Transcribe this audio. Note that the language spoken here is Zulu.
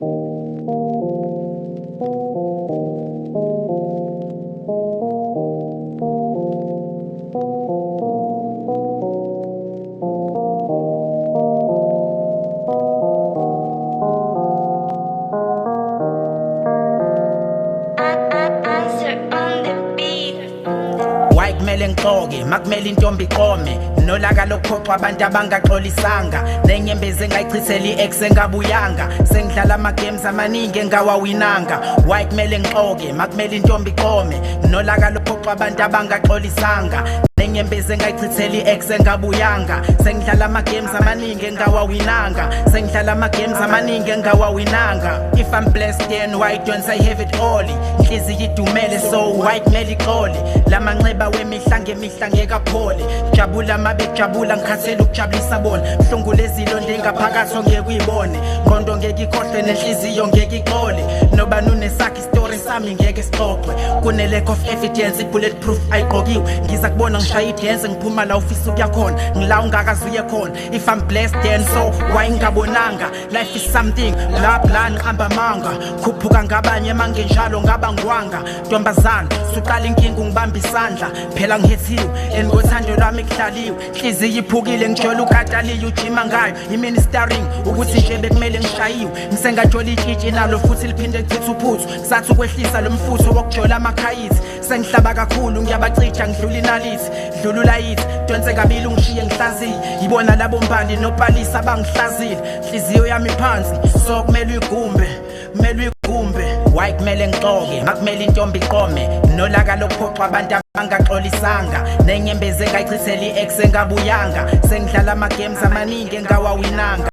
Kumele ngixoke makumele intombi iqome nolaka lokuphoqa abantu abangaxolisanga nenyembezi engayichithela i-ex engabuyanga sengidlala ama-games amaningi engawawinanga. Why kumele ngixoke makumele intombi iqome nolaka lokuphoqa abantu abangaxolisanga nenyembezi engayichithela i-ex engabuyanga sengidlala ama-games amaningi engawawinanga sengidlala ama-games amaningi engawawinanga. If I'm blessed then why don't I have it all? Inhliziyo idumele so why kumele iqole lamanxeba wemihla ngemihla ngekapholi jabula mabejabula ngikhathela ukujabulisa bona mhlungu lezilo ndengaphakathi ongeke uyibone ngondo ngeke ikhohlwe nenhliziyo ngeke iqole nobani unesakhe istory sami ngeke sixoxe kune lack of evidence bulletproof ayiqokiwe ngiza kubona ngishaya idance ngiphuma la ufisa ukuyakhona ngila ungakazuye khona. If I'm blessed then so why ngabonanga life is something bla bla nqamba manga khuphuka ngabanye mangenjalo ngaba ngwanga ntombazana suqala inkinga ngibamba isandla phela ngihethiwe engothando lwami kuhlaliwe inhliziyo iphukile ngijola ukataliye ujima ngayo i-ministering ukuthi nje bekumele ngishayiwe ngisengajola itshitshi nalo futhi liphinde lichithe uphuthu ngisathi ukwehlisa lo mfutho wokujola amakhayithi sengihlaba kakhulu ngiyabacija ngidlula inalithi dlulula yithi donse kabili ungishiye ngihlaziye yibona labo mbali nopalisa abangihlazile inhliziyo yami phansi so kumele uyigumbe kumele uyigumbe. Why kumele ngixoke makumele intombi iqome nolaka lokuphoqa abantu abangaxolisanga nenyembezi engayichithela i-ex engabuyanga sengidlala ama-games amaningi engawawinanga.